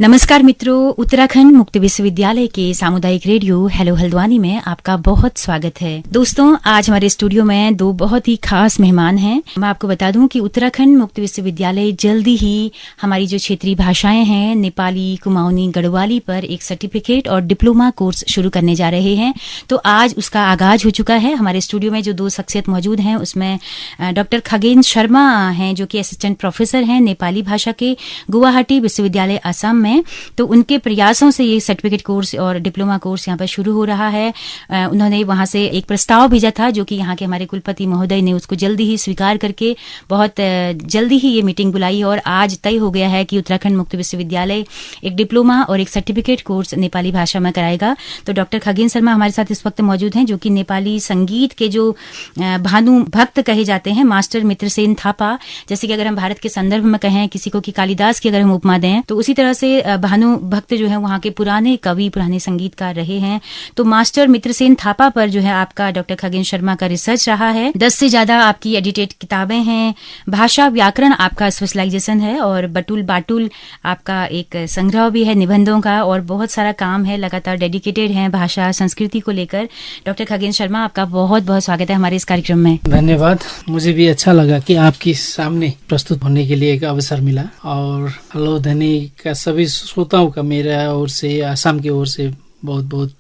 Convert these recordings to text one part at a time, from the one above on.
नमस्कार मित्रों, उत्तराखंड मुक्त विश्वविद्यालय के सामुदायिक रेडियो हेलो हल्द्वानी में आपका बहुत स्वागत है। दोस्तों, आज हमारे स्टूडियो में दो बहुत ही खास मेहमान हैं। मैं आपको बता दूं कि उत्तराखंड मुक्त विश्वविद्यालय जल्दी ही हमारी जो क्षेत्रीय भाषाएं हैं नेपाली, कुमाऊनी, गढ़वाली पर एक सर्टिफिकेट और डिप्लोमा कोर्स शुरू करने जा रहे हैं। तो आज उसका आगाज हो चुका है। हमारे स्टूडियो में जो दो शख्सियत मौजूद हैं उसमें डॉक्टर खगेन शर्मा हैं, जो कि असिस्टेंट प्रोफेसर हैं नेपाली भाषा के गुवाहाटी विश्वविद्यालय असम में। तो उनके प्रयासों से ये सर्टिफिकेट कोर्स और डिप्लोमा कोर्स यहाँ पर शुरू हो रहा है। उन्होंने वहां से एक प्रस्ताव भेजा था, जो कि यहाँ के हमारे कुलपति महोदय ने उसको जल्दी ही स्वीकार करके बहुत जल्दी ही ये मीटिंग बुलाई और आज तय हो गया है कि उत्तराखंड मुक्त विश्वविद्यालय एक डिप्लोमा और एक सर्टिफिकेट कोर्स नेपाली भाषा में कराएगा। तो डॉक्टर खगेन शर्मा हमारे साथ इस वक्त मौजूद हैं, जो कि नेपाली संगीत के जो भानु भक्त कहे जाते हैं, मास्टर मित्रसेन थापा। जैसे कि अगर हम भारत के संदर्भ में कहें, किसी को कि कालिदास की अगर हम उपमा दें, तो उसी तरह से भानु भक्त जो है वहाँ के पुराने कवि, पुराने संगीतकार रहे हैं। तो मास्टर मित्रसेन थापा पर जो है आपका डॉक्टर खगेन शर्मा का रिसर्च रहा है। 10 से ज्यादा आपकी एडिटेड किताबें हैं। भाषा व्याकरण आपका स्पेशलाइजेशन है और बटुल बाटुल आपका एक संग्रह भी है निबंधों का, और बहुत सारा काम है, लगातार डेडिकेटेड है भाषा संस्कृति को लेकर। डॉक्टर खगेन शर्मा, आपका बहुत बहुत स्वागत है हमारे इस कार्यक्रम में। धन्यवाद। मुझे भी अच्छा लगा कि आपके सामने प्रस्तुत होने के लिए एक अवसर मिला। और हेलो ध्वनि का सभी श्रोताओं का मेरा ओर से, आसाम की ओर से बहुत बहुत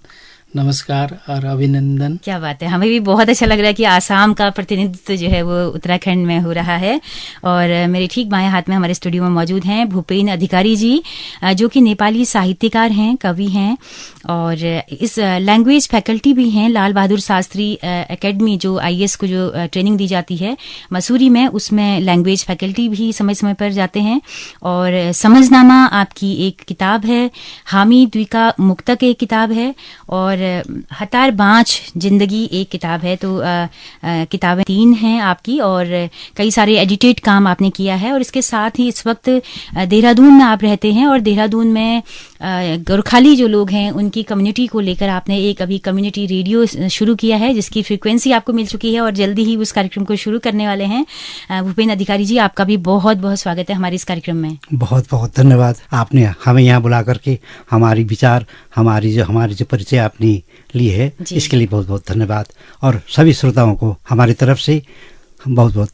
नमस्कार और अभिनंदन। क्या बात है, हमें भी बहुत अच्छा लग रहा है कि आसाम का प्रतिनिधित्व जो है वो उत्तराखंड में हो रहा है। और मेरे ठीक बाएं हाथ में हमारे स्टूडियो में मौजूद हैं भूपेन अधिकारी जी, जो कि नेपाली साहित्यकार हैं, कवि हैं और इस लैंग्वेज फैकल्टी भी हैं। लाल बहादुर शास्त्री एकेडमी, जो IAS को जो ट्रेनिंग दी जाती है मसूरी में, उसमें लैंग्वेज फैकल्टी भी समय समय पर जाते हैं। और समझनामा आपकी एक किताब है, हामी द्विका मुक्तक एक किताब है, और हतार बाँच जिंदगी एक किताब है। तो किताबें 3 हैं आपकी, और कई सारे एडिटेड काम आपने किया है। और इसके साथ ही इस वक्त देहरादून में आप रहते हैं, और देहरादून में गोरखाली जो लोग हैं उनकी कम्युनिटी को लेकर आपने एक अभी कम्युनिटी रेडियो शुरू किया है, जिसकी फ्रीक्वेंसी आपको मिल चुकी है और जल्दी ही उस कार्यक्रम को शुरू करने वाले हैं। भूपेन अधिकारी जी, आपका भी बहुत बहुत स्वागत है हमारे इस कार्यक्रम में। बहुत बहुत धन्यवाद। आपने हमें यहाँ बुला करके हमारी विचार, हमारी जो परिचय आपने ली है, इसके लिए बहुत बहुत धन्यवाद। और सभी श्रोताओं को हमारी तरफ से बहुत बहुत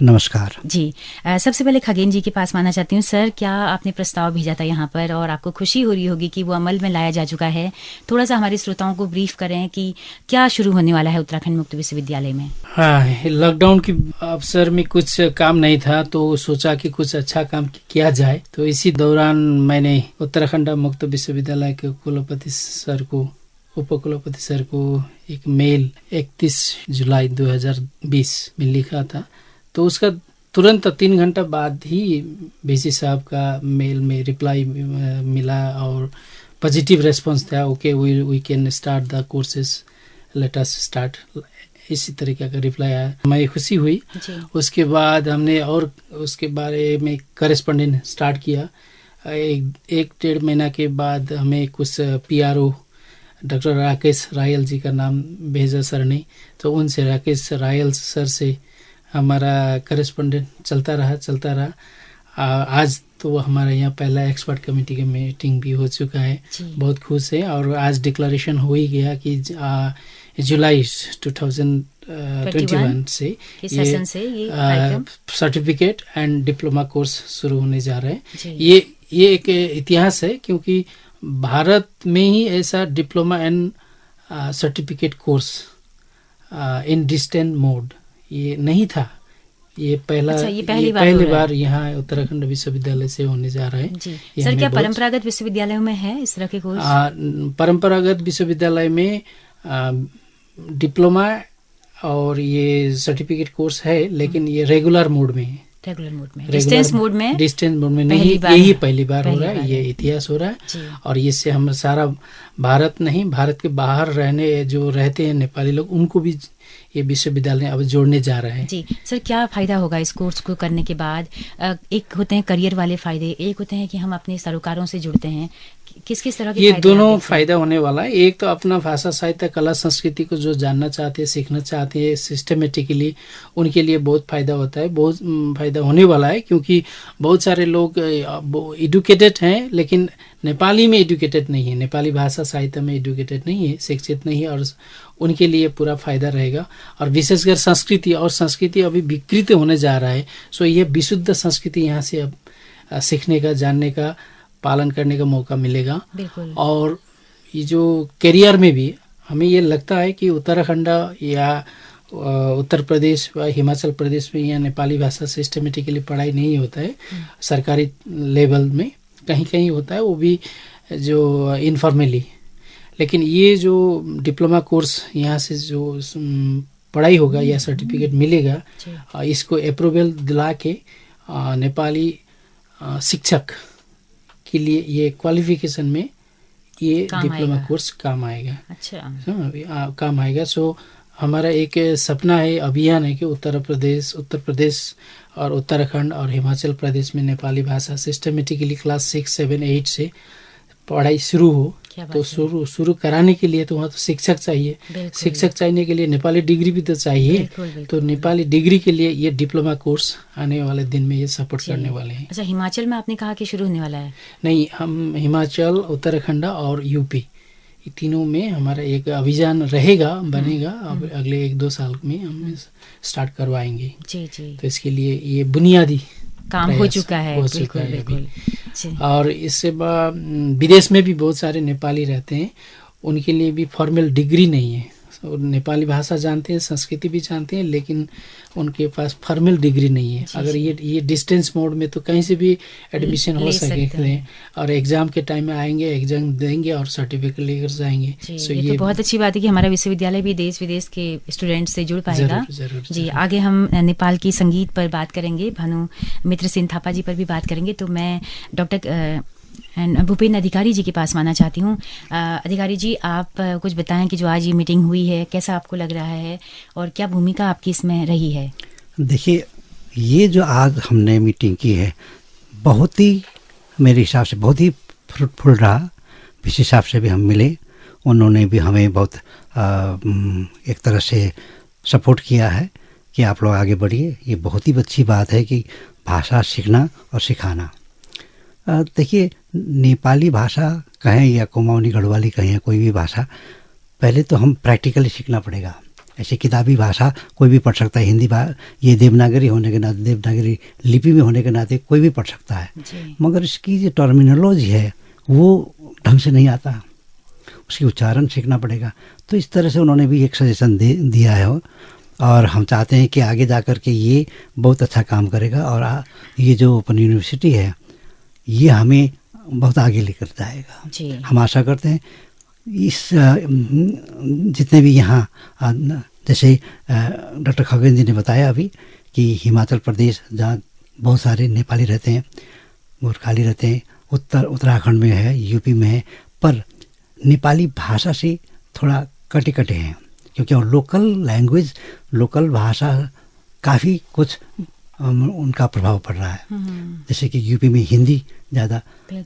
नमस्कार जी। सबसे पहले खगेन जी के पास मानना चाहती हूँ। सर, क्या आपने प्रस्ताव भेजा था यहाँ पर और आपको खुशी हो रही होगी कि वो अमल में लाया जा चुका है। थोड़ा सा हमारे श्रोताओं को ब्रीफ करें कि क्या शुरू होने वाला है उत्तराखंड मुक्त विश्वविद्यालय में। हाँ, लॉकडाउन के अवसर में कुछ काम नहीं था, तो सोचा कि कुछ अच्छा काम किया जाए। तो इसी दौरान मैंने उत्तराखंड मुक्त विश्वविद्यालय के कुलपति सर को, उपकुलपति सर को एक मेल 31 जुलाई 2020 में लिखा था। तो उसका तुरंत 3 घंटा बाद ही VC साहब का मेल में रिप्लाई मिला और पॉजिटिव रेस्पॉन्स था। Okay, we can start the courses, let us start, इसी तरीके का रिप्लाई आया। मैं खुशी हुई। उसके बाद हमने और उसके बारे में करेस्पॉन्डेंट स्टार्ट किया। 1-1.5 महीना के बाद हमें कुछ PRO डॉक्टर राकेश रायल जी का नाम भेजा सर ने। तो उनसे, राकेश रायल सर से हमारा करेस्पॉन्डेंट चलता रहा। आज तो हमारा यहाँ पहला एक्सपर्ट कमेटी का मीटिंग भी हो चुका है। बहुत खुश है। और आज डिक्लेरेशन हो ही गया कि जुलाई 2021 से ये सर्टिफिकेट एंड डिप्लोमा कोर्स शुरू होने जा रहे हैं। ये एक इतिहास है, क्योंकि भारत में ही ऐसा diploma and certificate course in distance mode ये नहीं था। ये पहली बार यहाँ उत्तराखंड विश्वविद्यालय से होने जा रहा है। सर, क्या परंपरागत विश्वविद्यालयों में है इस तरह के कोर्स? परंपरागत विश्वविद्यालय में डिप्लोमा और ये सर्टिफिकेट कोर्स है, लेकिन ये रेगुलर मोड में है। डिस्टेंस मोड में नहीं, यही पहली बार हो रहा है। ये इतिहास हो रहा है। और इससे हम सारा भारत नहीं, भारत के बाहर जो रहते हैं नेपाली लोग, उनको भी ये विश्वविद्यालय अब जोड़ने जा रहे हैं। जी सर, क्या फायदा होगा इस कोर्स को करने के बाद? एक होते हैं करियर वाले फायदे, एक होते हैं कि हम अपने सरोकारों से जुड़ते हैं। किस किस तरह के ये फायदे दोनों आप देखते हैं? फायदा होने वाला है। एक तो अपना भाषा साहित्य कला संस्कृति को जो जानना चाहते हैं, सीखना चाहते हैं सिस्टमेटिकली, उनके लिए बहुत फायदा होता है, बहुत फायदा होने वाला है। क्योंकि बहुत सारे लोग एडुकेटेड हैं लेकिन नेपाली में एडुकेटेड नहीं है, नेपाली भाषा साहित्य में एडुकेटेड नहीं है, शिक्षित नहीं है, और उनके लिए पूरा फायदा रहेगा। और विशेषकर संस्कृति अभी विकृत होने जा रहा है। सो ये विशुद्ध संस्कृति यहाँ से अब सीखने का, जानने का, पालन करने का मौका मिलेगा। बिल्कुल। और ये जो करियर में भी हमें ये लगता है कि उत्तराखंड या उत्तर प्रदेश व हिमाचल प्रदेश में यहाँ नेपाली भाषा सिस्टमेटिकली पढ़ाई नहीं होता है। सरकारी लेवल में कहीं कहीं होता है, वो भी जो इनफॉर्मली। लेकिन ये जो डिप्लोमा कोर्स यहाँ से जो पढ़ाई होगा या सर्टिफिकेट मिलेगा, इसको अप्रूवल दिला के नेपाली शिक्षक के लिए ये क्वालिफिकेशन में ये डिप्लोमा कोर्स काम आएगा। अच्छा, काम आएगा। सो हमारा एक सपना है, अभियान है कि उत्तर प्रदेश और उत्तराखंड और हिमाचल प्रदेश में नेपाली भाषा सिस्टमेटिकली क्लास 6, 7, 8 से पढ़ाई शुरू हो। तो शुरू कराने के लिए तो वहाँ तो शिक्षक चाहिए। शिक्षक चाहिए के लिए नेपाली डिग्री भी तो चाहिए। तो नेपाली डिग्री के लिए ये डिप्लोमा कोर्स आने वाले दिन में ये सपोर्ट करने वाले हैं। अच्छा, हिमाचल में आपने कहा कि शुरू होने वाला है? नहीं, हम हिमाचल, उत्तराखंड और यूपी, ये तीनों में हमारा एक अभियान रहेगा, बनेगा। अब अगले 1-2 साल में हम स्टार्ट करवाएंगे। जी जी। तो इसके लिए ये बुनियादी काम हो चुका है। बिल्कुल। और इससे विदेश में भी बहुत सारे नेपाली रहते हैं, उनके लिए भी फॉर्मल डिग्री नहीं है। नेपाली भाषा जानते हैं, संस्कृति भी जानते हैं, लेकिन उनके पास फॉर्मल डिग्री नहीं है। अगर ये डिस्टेंस मोड में तो कहीं से भी एडमिशन हो सकते हैं, और एग्जाम के टाइम में आएंगे, एग्जाम देंगे और सर्टिफिकेट लेकर जाएंगे। ये तो बहुत अच्छी बात है कि हमारा विश्वविद्यालय भी देश विदेश के स्टूडेंट से जुड़ पाएगा। जी, आगे हम नेपाल की संगीत पर बात करेंगे, भानु मित्र सिंह थापा जी पर भी बात करेंगे। तो मैं डॉक्टर भूपेन अधिकारी जी के पास माना चाहती हूँ। अधिकारी जी, आप कुछ बताएं कि जो आज ये मीटिंग हुई है, कैसा आपको लग रहा है और क्या भूमिका आपकी इसमें रही है? देखिए, ये जो आज हमने मीटिंग की है, बहुत ही मेरे हिसाब से बहुत ही फ्रूटफुल रहा। इस हिसाब से भी हम मिले, उन्होंने भी हमें बहुत एक तरह से सपोर्ट किया है कि आप लोग आगे बढ़िए। ये बहुत ही अच्छी बात है कि भाषा सीखना और सिखाना। देखिए, नेपाली भाषा कहें या कुमाऊनी गढ़वाली कहें या कोई भी भाषा, पहले तो हम प्रैक्टिकली सीखना पड़ेगा। ऐसे किताबी भाषा कोई भी पढ़ सकता है। हिंदी ये देवनागरी होने के नाते, देवनागरी लिपि में होने के नाते कोई भी पढ़ सकता है, मगर इसकी जो टर्मिनोलॉजी है वो ढंग से नहीं आता, उसकी उच्चारण सीखना पड़ेगा। तो इस तरह से उन्होंने भी एक सजेशन दिया है, और हम चाहते हैं कि आगे जा कर के ये बहुत अच्छा काम करेगा। और ये जो ओपन यूनिवर्सिटी है, ये हमें बहुत आगे लेकर जाएगा। हम आशा करते हैं इस जितने भी यहाँ, जैसे डॉक्टर खगेन जी ने बताया अभी कि हिमाचल प्रदेश जहाँ बहुत सारे नेपाली रहते हैं, गोरखाली रहते हैं, उत्तराखंड में है, यूपी में है, पर नेपाली भाषा से थोड़ा कटे हैं, क्योंकि और लोकल लैंग्वेज, लोकल भाषा काफ़ी कुछ उनका प्रभाव पड़ रहा है। जैसे कि यूपी में हिंदी ज़्यादा,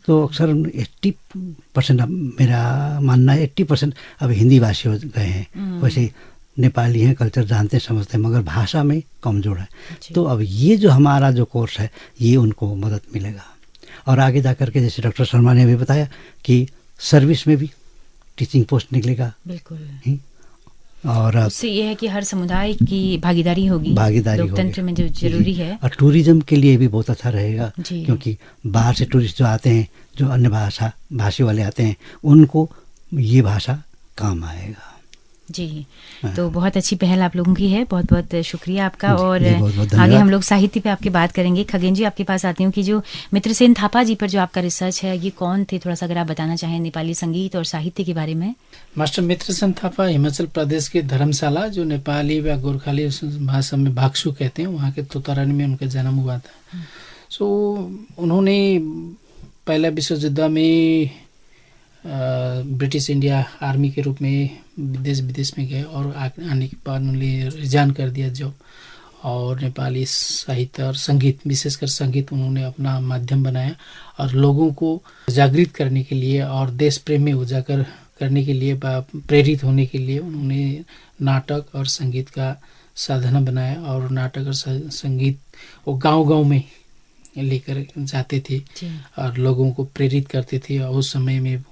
तो अक्सर 80% मेरा मानना है 80% अब हिंदी भाषी हो गए हैं। वैसे नेपाली हैं, कल्चर जानते हैं, समझते हैं, मगर भाषा में कमज़ोर है। तो अब ये जो हमारा जो कोर्स है, ये उनको मदद मिलेगा। और आगे जा कर के जैसे डॉक्टर शर्मा ने अभी बताया कि सर्विस में भी टीचिंग पोस्ट निकलेगा। बिल्कुल। और उससे ये है कि हर समुदाय की भागीदारी होगी लोकतंत्र में, जो जरूरी है। और टूरिज्म के लिए भी बहुत अच्छा रहेगा, क्योंकि बाहर से टूरिस्ट जो आते हैं, जो अन्य भाषी वाले आते हैं, उनको ये भाषा काम आएगा। जी, तो बहुत अच्छी पहल आप लोगों की है, बहुत बहुत शुक्रिया आपका। और आगे हम लोग साहित्य पे आपकी बात करेंगे। खगेन जी, आपके पास आती हूँ कि जो मित्र सेन थापा जी पर जो आपका रिसर्च है, ये कौन थे, थोड़ा सा अगर आप बताना चाहें नेपाली संगीत और साहित्य के बारे में। मास्टर मित्र सेन थापा हिमाचल प्रदेश के धर्मशाला, जो नेपाली व गोरखाली भाषा में भाग्सु कहते हैं, वहाँ के तोतारानी में उनका जन्म हुआ था। सो उन्होंने पहला विश्व युद्ध में ब्रिटिश इंडिया आर्मी के रूप में देश विदेश में गए और आने के बाद उन्होंने रिजाइन कर दिया जॉब, और नेपाली साहित्य और संगीत, विशेषकर संगीत उन्होंने अपना माध्यम बनाया और लोगों को जागृत करने के लिए और देश प्रेम में उजागर करने के लिए, प्रेरित होने के लिए उन्होंने नाटक और संगीत का साधना बनाया। और नाटक और संगीत वो गांव-गांव में लेकर जाते थे और लोगों को प्रेरित करते थे। और उस समय में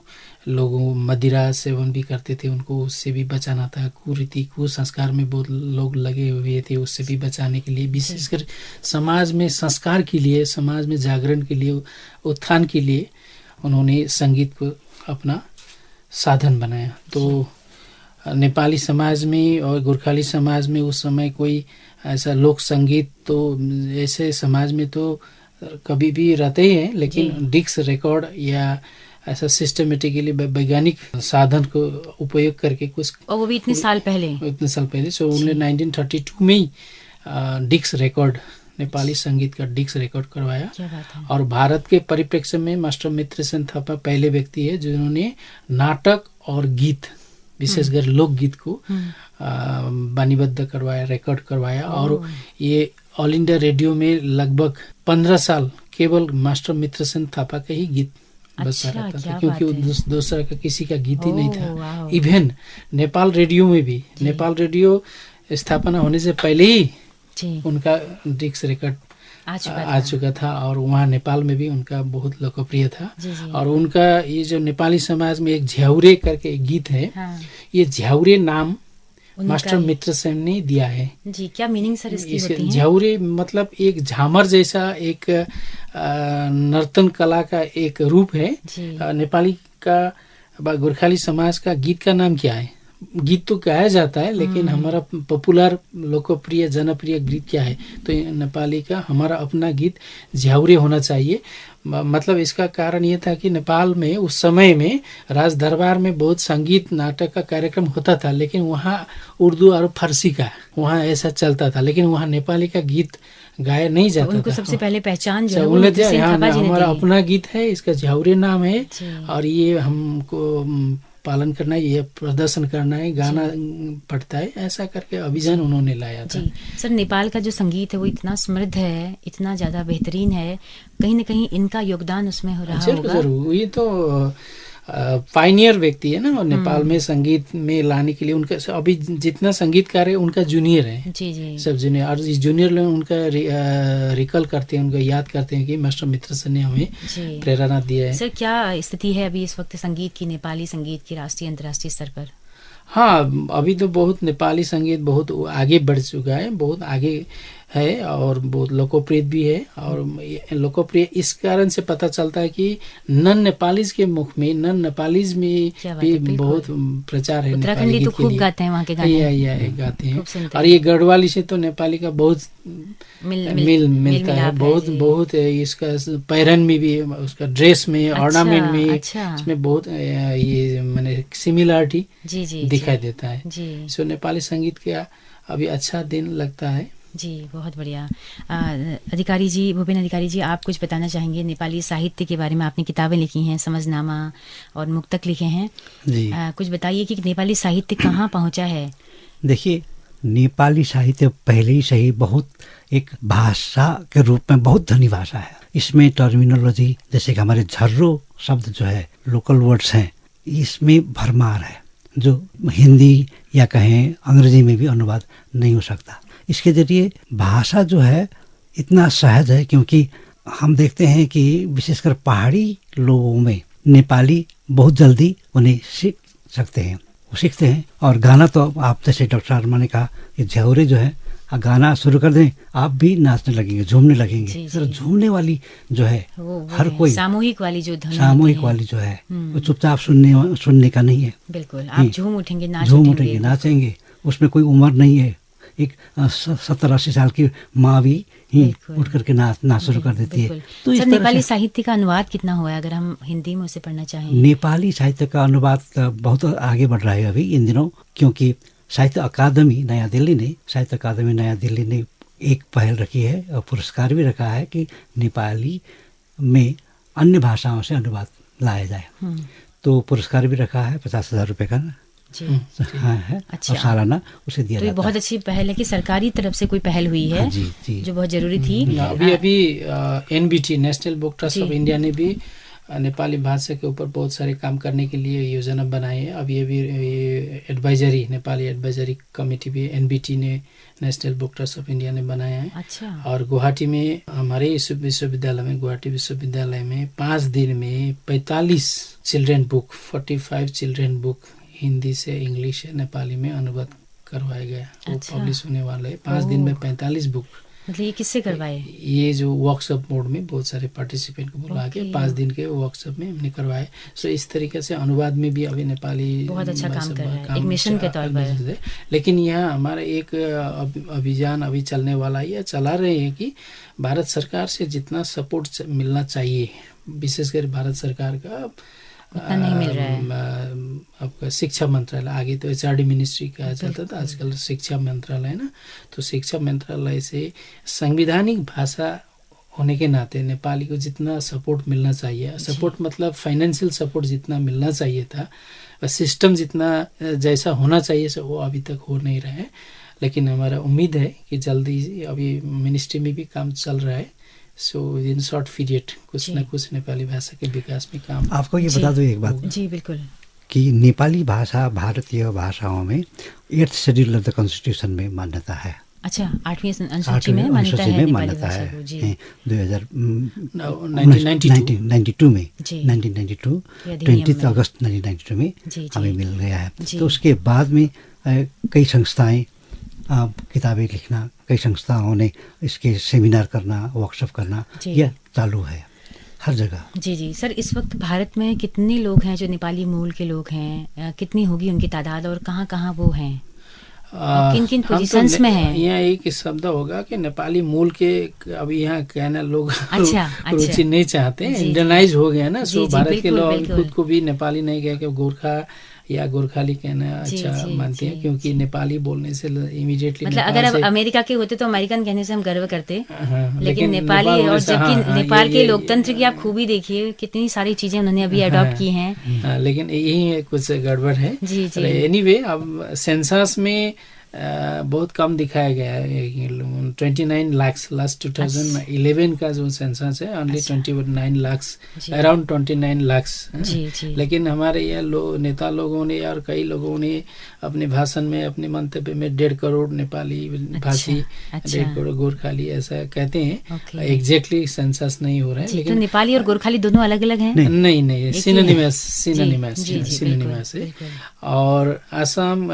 लोगों मदिरा सेवन भी करते थे, उनको उससे भी बचाना था। कुरीति कुसंस्कार में बहुत लोग लगे हुए थे, उससे भी बचाने के लिए, विशेषकर समाज में संस्कार के लिए, समाज में जागरण के लिए, उत्थान के लिए उन्होंने संगीत को अपना साधन बनाया। तो नेपाली समाज में और गोरखाली समाज में उस समय कोई ऐसा लोक संगीत तो ऐसे समाज में तो कभी भी रहते ही हैं, लेकिन डिस्क रिकॉर्ड या ऐसा सिस्टमेटिकली वैज्ञानिक साधन को उपयोग करके कुछ, और वो भी इतने साल पहले सो उन्होंने 1932 में ही डिस्क रिकॉर्ड, नेपाली संगीत का डिस्क रिकॉर्ड करवाया। और भारत के परिप्रेक्ष्य में मास्टर मित्र सेन थापा पहले व्यक्ति है जिन्होंने नाटक और गीत, विशेषकर लोकगीत को बानीबद्ध करवाया, रिकॉर्ड करवाया। और ये ऑल इंडिया रेडियो में लगभग 15 साल केवल मास्टर मित्र सेन थापा का ही गीत बजता रहता था, क्योंकि दूसरा का किसी का गीत ही नहीं था। इवन नेपाल रेडियो में भी, नेपाल रेडियो स्थापना होने से पहले ही उनका डिस्क रिकॉर्ड आ चुका था और वहाँ नेपाल में भी उनका बहुत लोकप्रिय था। और उनका ये जो नेपाली समाज में एक झ्याउरे करके एक गीत है, ये झ्याउरे नाम मास्टर मित्र सेन ने दिया है। जी, क्या मीनिंग सर इसकी होती है? झ्याउरे मतलब एक झामर जैसा एक नर्तन कला का एक रूप है। नेपाली का गोरखाली समाज का गीत का नाम क्या है? गीत तो गाया जाता है, लेकिन हमारा पॉपुलर लोकप्रिय जनप्रिय गीत क्या है? तो नेपाली का हमारा अपना गीत झ्याउरे होना चाहिए। मतलब इसका कारण ये था कि नेपाल में उस समय में राज दरबार में बहुत संगीत नाटक का कार्यक्रम होता था, लेकिन वहाँ उर्दू और फारसी का वहाँ ऐसा चलता था, लेकिन वहाँ नेपाली का गीत गाया नहीं जाता उनको था। सबसे पहले पहचान जो हमारा अपना गीत है, इसका झ्याउरे नाम है और ये हमको पालन करना है, ये प्रदर्शन करना है, गाना पड़ता है, ऐसा करके अभियान उन्होंने लाया था। सर, नेपाल का जो संगीत है वो इतना समृद्ध है, इतना ज्यादा बेहतरीन है, कहीं न कहीं इनका योगदान उसमें हो रहा होगा। जरूर, ये तो पायनियर व्यक्ति है ना, और नेपाल में संगीत में लाने के लिए उनका अभी जितना संगीतकार है उनका जूनियर है। जी। सब जूनियर, और इस जूनियर लोग उनका रिकॉल करते हैं, उनको याद करते हैं कि मास्टर मित्र सेन ने हमें प्रेरणा दिया है। सर, क्या स्थिति है अभी इस वक्त संगीत की, नेपाली संगीत की राष्ट्रीय अंतर्राष्ट्रीय स्तर पर? हाँ, अभी तो बहुत नेपाली संगीत बहुत आगे बढ़ चुका है, बहुत आगे है और बहुत लोकप्रिय भी है। और लोकप्रिय इस कारण से पता चलता है कि नन नेपालीज के मुख में, नन नेपालीज में भी बहुत प्रचार है। उत्तराखंडी तो खूब गाते हैं, वहाँ के गाने गाते हैं। और ये गढ़वाली से तो नेपाली का बहुत मिल मिलता है, बहुत इसका पैरन में भी, उसका ड्रेस में, ऑर्नामेंट में, इसमें बहुत ये मैंने सिमिलरिटी दिखाई देता है। सो नेपाली संगीत का अभी अच्छा दिन लगता है। जी, बहुत बढ़िया। अधिकारी जी, भूपेन अधिकारी जी, आप कुछ बताना चाहेंगे नेपाली साहित्य के बारे में? आपने किताबें लिखी हैं, समझनामा और मुक्तक लिखे हैं जी। कुछ बताइए कि नेपाली साहित्य कहाँ पहुँचा है? देखिए, नेपाली साहित्य पहले ही से ही बहुत एक भाषा के रूप में बहुत धनी भाषा है। इसमें टर्मिनोलॉजी, जैसे कि हमारे झर्रो शब्द जो है, लोकल वर्ड्स हैं, इसमें भरमार है, जो हिंदी या कहें अंग्रेजी में भी अनुवाद नहीं हो सकता। इसके जरिए भाषा जो है इतना सहज है, क्योंकि हम देखते हैं कि विशेषकर पहाड़ी लोगों में नेपाली बहुत जल्दी उन्हें सीख सकते हैं, वो सीखते हैं। और गाना तो आप जैसे डॉक्टर शर्मा ने कहा, ये झ्याउरे जो है, गाना शुरू कर दें आप भी नाचने लगेंगे, झूमने लगेंगे। सर, झूमने वाली जो है हर कोई सामूहिक वाली जो है वो चुपचाप सुनने का नहीं है। बिल्कुल, आप झूम उठेंगे, नाचेंगे, उसमें कोई उम्र नहीं है। एक 70-80 साल की माँ भी ही उठ करके नाच शुरू कर देती है। तो सर, नेपाली साहित्य का अनुवाद कितना हुआ है, अगर हम हिंदी में उसे पढ़ना चाहें? नेपाली साहित्य का अनुवाद बहुत आगे बढ़ रहा है अभी इन दिनों, क्योंकि साहित्य अकादमी नया दिल्ली ने एक पहल रखी है और पुरस्कार भी रखा है कि नेपाली में अन्य भाषाओं से अनुवाद लाया जाए। तो पुरस्कार भी रखा है 50,000 रुपये का ना। जी हाँ है। अच्छा। और सालाना उसे दिया तो ये जाता बहुत है। अच्छी पहल है कि सरकारी तरफ से कोई पहल हुई है। हाँ जी जी। जो बहुत जरूरी थी। अभी NBT national book trust ji. Of India ने भी नेपाली भाषा के ऊपर बहुत सारे काम करने के लिए योजना बनाई है। अब ये भी एडवाइजरी, नेपाली एडवाइजरी कमेटी भी NBT ने, national book trust of India ने बनाया है। अच्छा। और गुवाहाटी में, हमारे विश्वविद्यालय में, गुवाहाटी विश्वविद्यालय में 5 दिन में 45 children book, 45 children book Hindi से इंग्लिश से नेपाली में अनुवाद करवाया गया। वो अच्छा। पब्लिश होने वाला है 5 दिन में 45 बुक। मतलब ये किससे करवाए? ये जो वर्कशॉप मोड में बहुत सारे पार्टिसिपेंट को बुला के 5 दिन के वर्कशॉप में हमने करवाए। सो इस तरीके से अनुवाद में भी अभी नेपाली बहुत अच्छा काम कर रहा है, एक मिशन के तौर पर। लेकिन यहाँ हमारा एक अभियान अभी चलने वाला है, चला रहे हैं कि भारत सरकार से जितना सपोर्ट मिलना चाहिए, विशेषकर भारत सरकार का उतना नहीं मिल रहा है। आपका शिक्षा मंत्रालय, आगे तो HRD मिनिस्ट्री कहा जाता था, आजकल शिक्षा मंत्रालय है ना। तो शिक्षा मंत्रालय से संवैधानिक भाषा होने के नाते नेपाली को जितना सपोर्ट मिलना चाहिए, सपोर्ट मतलब फाइनेंशियल सपोर्ट जितना मिलना चाहिए था, सिस्टम जितना जैसा होना चाहिए सो वो अभी तक हो नहीं रहा है। लेकिन हमारा उम्मीद है कि जल्दी, अभी मिनिस्ट्री में भी काम चल रहा है, सो इन शॉर्ट पीरियड कुछ न कुछ नेपाली भाषा के विकास में काम। आपको ये बता दूं एक बात। जी बिल्कुल। कि नेपाली भाषा भारतीय भाषाओं में 8th schedule of the constitution में मान्यता है। अच्छा, 8वीं अनुसूची में मान्यता है नेपाली भाषा को। जी। 1992 में 20 अगस्त 1992 में हमें मिल गया है। तो उसके बाद में कई संस्थाएं किताबें लिखना, कई संस्थाओं ने इसके सेमिनार करना, वर्कशॉप करना, यह चालू है हर जगह। जी जी सर, इस वक्त भारत में कितने लोग हैं जो नेपाली मूल के लोग हैं? कितनी होगी उनकी तादाद और कहाँ कहाँ वो हैं? किन किन पोजीशंस में हैं? यहाँ एक शब्द होगा कि नेपाली मूल के, अभी यहाँ कहना लोग अच्छा, रुचि नहीं चाहते, इंडियनाइज हो गया ना। सो भारत के लोग खुद को भी नेपाली नहीं कह के गोरखा या गोरखाली कहना अच्छा मानते हैं, क्योंकि नेपाली बोलने से इमीडिएटली, मतलब अगर अब अमेरिका के होते तो अमेरिकन कहने से हम गर्व करते, लेकिन नेपाली, और जबकि नेपाल के लोकतंत्र की आप खूबी देखिए, कितनी सारी चीजें उन्होंने अभी अडॉप्ट की हैं। लेकिन यही कुछ गड़बड़ है। एनीवे, अब सेंसस में बहुत कम दिखाया गया है। 29 लाख लास्ट 2011 का जो सेंसस है, ओनली 29 लाख, अराउंड 29 लाख। लेकिन हमारे यहाँ नेता लोगों ने और कई लोगों ने अपने भाषण में, अपने मंतव्य में 1.5 करोड़ नेपाली भाषी, 1.5 करोड़ गोरखाली ऐसा कहते हैं। एग्जैक्टली सेंसस नहीं हो रहा है, लेकिन तो नेपाली और गोरखाली दोनों अलग अलग हैं? नहीं, सिनोनिमस है। और असम,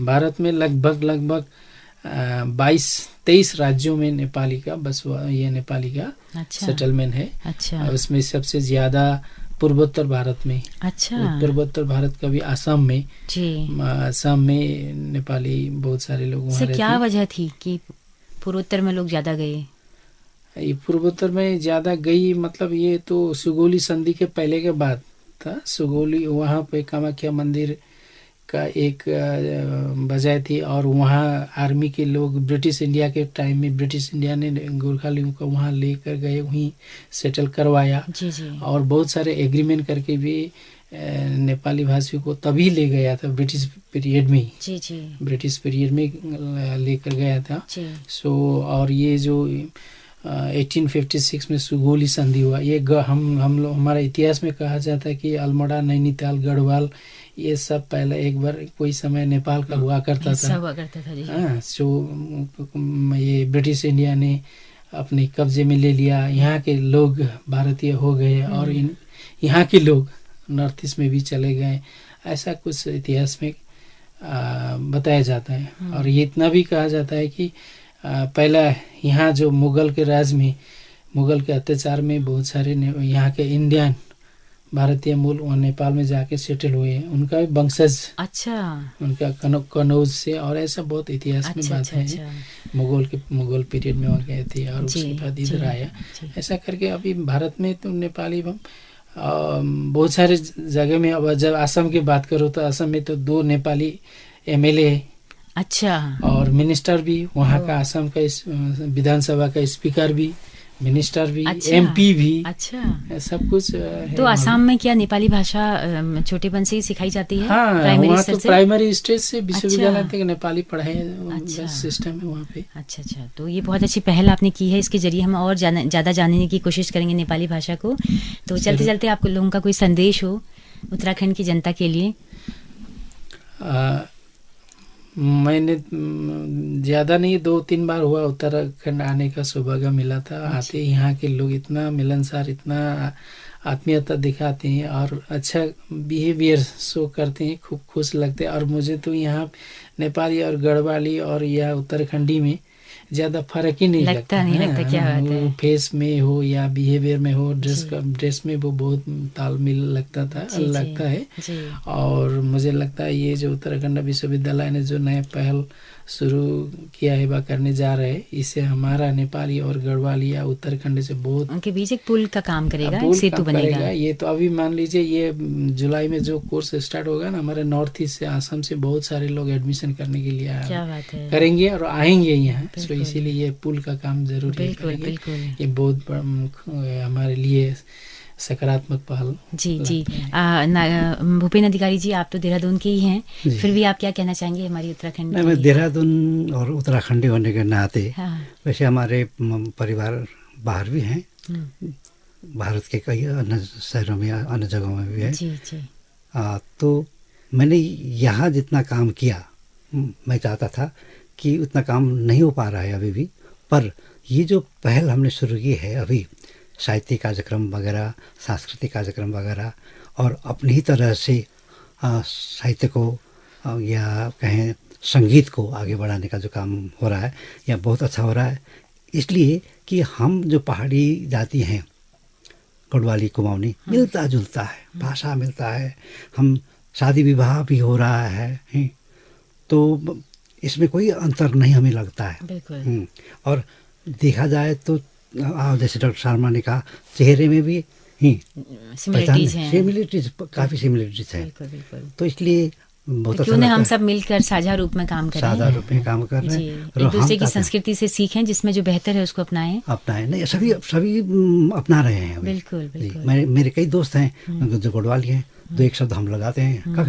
भारत में लगभग 22-23 राज्यों में नेपाली का नेपाली का सेटलमेंट है। अच्छा। उसमें सबसे ज्यादा पूर्वोत्तर भारत में। अच्छा। पूर्वोत्तर भारत का भी असम में। जी। असम में नेपाली बहुत सारे लोग वहाँ रहते। क्या वजह थी कि पूर्वोत्तर में लोग ज्यादा गए? ये पूर्वोत्तर में ज्यादा गई, मतलब ये तो सुगोली संधि के पहले के बाद था। सुगोली, वहाँ पे कामाख्या मंदिर का एक वजह थी, और वहाँ आर्मी के लोग, ब्रिटिश इंडिया के टाइम में ब्रिटिश इंडिया ने गोरखालियों को वहाँ लेकर गए, वहीं सेटल करवाया। जी। और बहुत सारे एग्रीमेंट करके भी नेपाली भाषियों को तभी ले गया था, ब्रिटिश पीरियड में ही। जी। ब्रिटिश पीरियड में लेकर गया था। सो और ये जो 1856 में सुगोली संधि हुआ, ये हम लोग, हमारा इतिहास में कहा जाता है कि अल्मोड़ा, नैनीताल, गढ़वाल, ये सब पहले एक बार कोई समय नेपाल का हुआ करता था। सो ये ब्रिटिश इंडिया ने अपने कब्जे में ले लिया, यहाँ के लोग भारतीय हो गए, और यहाँ के लोग नॉर्थ ईस्ट में भी चले गए, ऐसा कुछ इतिहास में बताया जाता है। और ये इतना भी कहा जाता है कि पहला यहाँ जो मुगल के राज में, मुगल के अत्याचार में बहुत सारे यहाँ के इंडियन भारतीय मूल नेपाल में जाके सेटल हुए हैं, उनका भी वंशज। अच्छा। उनका कनौज से, और ऐसा बहुत इतिहास में बात है। मुगल पीरियड में वहाँ गए थे, और उसके बाद इधर आया। ऐसा करके अभी भारत में तो नेपाली बहुत सारे जगह में, अब जब असम की बात करो तो असम में तो 2 नेपाली MLA। अच्छा। और मिनिस्टर भी वहाँ का, असम का विधानसभा का स्पीकर भी मिनिस्टर भी, अच्छा, MP भी, अच्छा, सब कुछ है। तो असम में क्या नेपाली भाषा छोटेपन से ही सिखाई जाती है? हाँ, वहाँ तो प्राइमरी स्टेज से विश्वविद्यालय तक नेपाली पढ़ाई अच्छा, सिस्टम है वहाँ पे। अच्छा, तो ये बहुत अच्छी पहल आपने की है। इसके जरिए हम और ज़्यादा जानने की कोशिश करेंगे नेपाली भाषा को। तो चलते चलते आपको लोगों का कोई संदेश हो उत्तराखंड की जनता के लिए? मैंने ज़्यादा नहीं, 2-3 बार हुआ उत्तराखंड आने का सौभाग्य मिला था। आते यहाँ के लोग इतना मिलनसार, इतना आत्मीयता दिखाते हैं और अच्छा बिहेवियर शो करते हैं, खूब खुश लगते हैं। और मुझे तो यहाँ नेपाली और गढ़वाली और या उत्तराखंडी में ज़्यादा फर्क ही नहीं लगता। नहीं लगता, क्या बात है। फेस में हो या बिहेवियर में हो, ड्रेस में वो बहुत तालमेल लगता है। और मुझे लगता है ये जो उत्तराखंड विश्वविद्यालय ने जो नया पहल शुरू किया है, करने जा रहे हैं, इससे हमारा नेपाली और गढ़वाली या उत्तराखंड से बहुत उनके बीच एक पुल का काम करेगा, सेतु बनेगा। ये तो अभी मान लीजिए ये जुलाई में जो कोर्स स्टार्ट होगा ना, हमारे नॉर्थ ईस्ट से, असम से बहुत सारे लोग एडमिशन करने के लिए करेंगे और आएंगे यहाँ। तो इसीलिए ये पुल का काम जरूरी है। ये बहुत हमारे लिए सकारात्मक पहल। जी। भूपेन अधिकारी जी, आप तो देहरादून के ही हैं, फिर भी आप क्या कहना चाहेंगे हमारी उत्तराखंड? मैं देहरादून और उत्तराखंडी होने के नाते, वैसे हमारे परिवार बाहर भी हैं, भारत के कई अन्य शहरों में, अन्य जगहों में भी है। जी। तो मैंने यहाँ जितना काम किया, मैं चाहता था कि उतना काम नहीं हो पा रहा है अभी भी, पर ये जो पहल हमने शुरू की है अभी, साहित्यिक कार्यक्रम वगैरह, सांस्कृतिक कार्यक्रम वगैरह, और अपनी ही तरह से साहित्य को या कहें संगीत को आगे बढ़ाने का जो काम हो रहा है, यह बहुत अच्छा हो रहा है। इसलिए कि हम जो पहाड़ी जाति हैं, गढ़वाली, कुमाऊनी, मिलता जुलता है, भाषा मिलता है, हम शादी विवाह भी हो रहा है, तो इसमें कोई अंतर नहीं हमें लगता है। और देखा जाए तो जैसे डॉक्टर शर्मा ने कहा, चेहरे में भी सिमिलरिटीज, काफ़ी सिमिलरिटीज है। तो इसलिए बहुत अच्छा लगता है। हम सब मिलकर साझा रूप में काम कर रहे हैं, साझा रूप में काम कर रहे हैं, एक दूसरे की संस्कृति से सीखें, जिसमें जो बेहतर है उसको अपनाएं। नहीं, सभी अपना रहे हैं। बिल्कुल। मेरे कई दोस्त हैं जो गढ़वाली हैं, 2-1 शब्द हम लगाते हैं, कख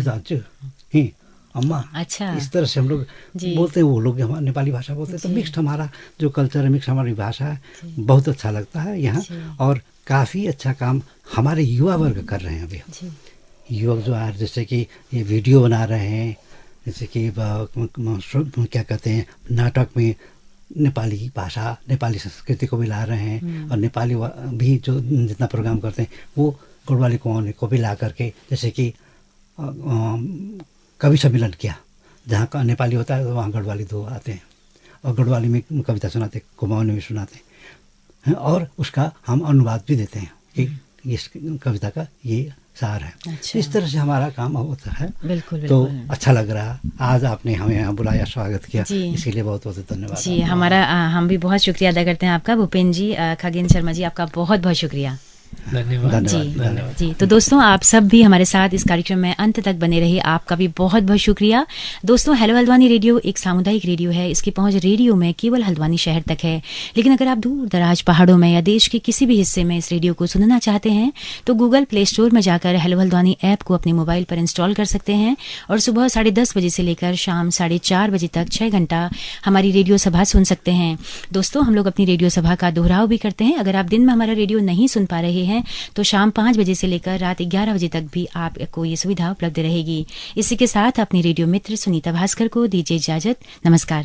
अम्मा, अच्छा, इस तरह से हम लोग बोलते हैं। वो लोग हमारी नेपाली भाषा बोलते हैं। तो मिक्स्ड हमारा जो कल्चर है, मिक्स्ड हमारी भाषा है, बहुत अच्छा लगता है यहाँ। और काफ़ी अच्छा काम हमारे युवा वर्ग कर रहे हैं अभी। युवक जो है, जैसे कि ये वीडियो बना रहे हैं, जैसे कि क्या कहते हैं, नाटक में नेपाली भाषा, नेपाली संस्कृति को भी ला रहे हैं। और नेपाली भी जो जितना प्रोग्राम करते हैं, वो गढ़वाली को भी ला करके, जैसे कि कवि सम्मेलन किया, जहाँ का नेपाली होता है, तो वहाँ गढ़वाली 2 आते हैं और गढ़वाली में कविता सुनाते, कुमाऊनी में सुनाते हैं, और उसका हम अनुवाद भी देते हैं कि इस कविता का ये सार है। अच्छा। इस तरह से हमारा काम होता है। बिल्कुल। तो अच्छा लग रहा, आज आपने हमें यहाँ बुलाया, स्वागत किया, इसके लिए बहुत बहुत धन्यवाद जी। हम भी बहुत शुक्रिया अदा करते हैं आपका, भूपेन जी, खगेन शर्मा जी, आपका बहुत बहुत शुक्रिया। धन्यवाद जी। तो दोस्तों, आप सब भी हमारे साथ इस कार्यक्रम में अंत तक बने रहे, आपका भी बहुत बहुत शुक्रिया। दोस्तों, हेलो हल्द्वानी रेडियो एक सामुदायिक रेडियो है। इसकी पहुंच रेडियो में केवल हल्द्वानी शहर तक है, लेकिन अगर आप दूर दराज पहाड़ों में या देश के किसी भी हिस्से में इस रेडियो को सुनना चाहते हैं, तो गूगल प्ले स्टोर में जाकर हेलो हल्द्वानी ऐप को अपने मोबाइल पर इंस्टॉल कर सकते हैं और सुबह 10:30 बजे से लेकर शाम 4:30 बजे तक 6 घंटा हमारी रेडियो सभा सुन सकते हैं। दोस्तों, हम लोग अपनी रेडियो सभा का दोहराव भी करते हैं। अगर आप दिन में हमारा रेडियो नहीं सुन पा रहे हैं, तो शाम 5 बजे से लेकर रात 11 बजे तक भी आपको ये सुविधा उपलब्ध रहेगी। इसी के साथ अपनी रेडियो मित्र सुनीता भास्कर को दीजिए इजाजत। नमस्कार।